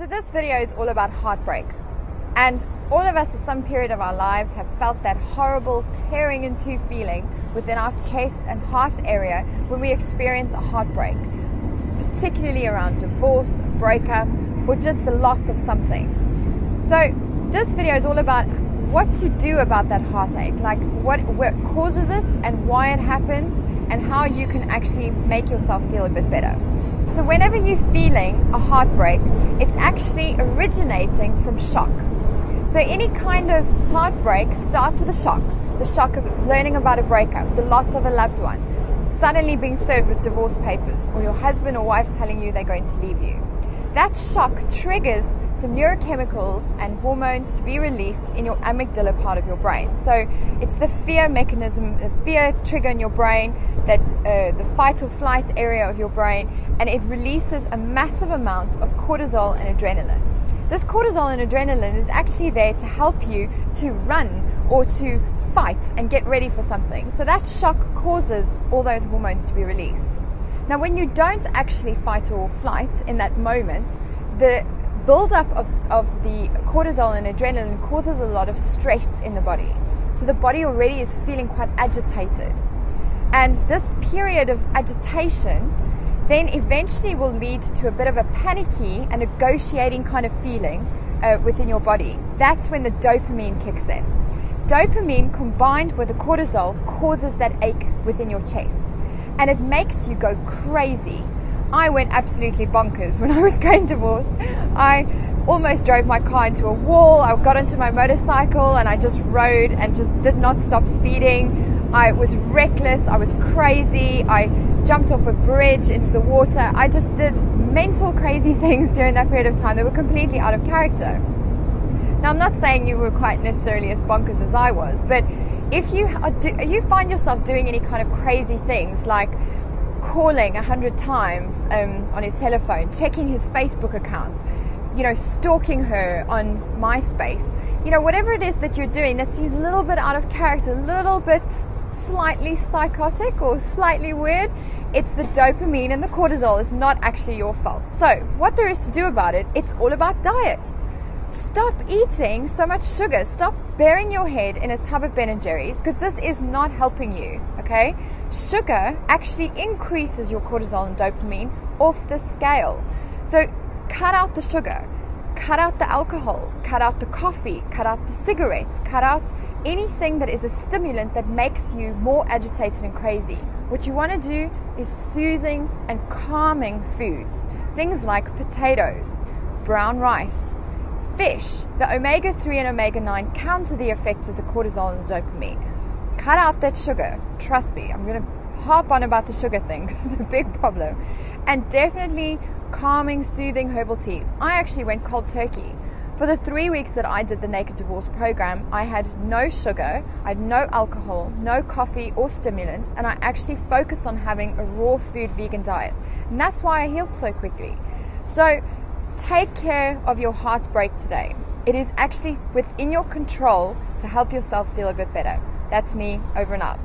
So this video is all about heartbreak. And all of us at some period of our lives have felt that horrible tearing in two feeling within our chest and heart area when we experience a heartbreak, particularly around divorce, a breakup, or just the loss of something. So this video is all about what to do about that heartache, like what causes it and why it happens, and how you can actually make yourself feel a bit better. So whenever you're feeling a heartbreak, it's actually originating from shock. So any kind of heartbreak starts with a shock. The shock of learning about a breakup, the loss of a loved one, suddenly being served with divorce papers, or your husband or wife telling you they're going to leave you. That shock triggers some neurochemicals and hormones to be released in your amygdala part of your brain. So it's the fear mechanism, the fear trigger in your brain, that the fight or flight area of your brain, and it releases a massive amount of cortisol and adrenaline. This cortisol and adrenaline is actually there to help you to run or to fight and get ready for something. So that shock causes all those hormones to be released. Now, when you don't actually fight or flight in that moment, the buildup of the cortisol and adrenaline causes a lot of stress in the body. So the body already is feeling quite agitated. And this period of agitation then eventually will lead to a bit of a panicky and negotiating kind of feeling within your body. That's when the dopamine kicks in. Dopamine combined with the cortisol causes that ache within your chest, and it makes you go crazy. I went absolutely bonkers when I was going divorced. I almost drove my car into a wall. I got onto my motorcycle and I just rode and just did not stop speeding. I was reckless. I was crazy. I jumped off a bridge into the water. I just did mental crazy things during that period of time that were completely out of character. Now, I'm not saying you were quite necessarily as bonkers as I was, but if you find yourself doing any kind of crazy things like calling 100 times on his telephone, checking his Facebook account, stalking her on MySpace, whatever it is that you're doing that seems a little bit out of character, a little bit slightly psychotic or slightly weird, it's the dopamine and the cortisol. It's not actually your fault. So what there is to do about it, it's all about diet. Stop eating so much sugar. Stop burying your head in a tub of Ben & Jerry's, because this is not helping you, okay? Sugar actually increases your cortisol and dopamine off the scale. So cut out the sugar, cut out the alcohol, cut out the coffee, cut out the cigarettes, cut out anything that is a stimulant that makes you more agitated and crazy. What you want to do is soothing and calming foods. Things like potatoes, brown rice, fish. The omega-3 and omega-9 counter the effects of the cortisol and the dopamine. Cut out that sugar. Trust me, I'm going to harp on about the sugar thing because it's a big problem. And definitely calming, soothing herbal teas. I actually went cold turkey. For the 3 weeks that I did the Naked Divorce program, I had no sugar, I had no alcohol, no coffee or stimulants, and I actually focused on having a raw food vegan diet. And that's why I healed so quickly. So take care of your heartbreak today. It is actually within your control to help yourself feel a bit better. That's me, over and out.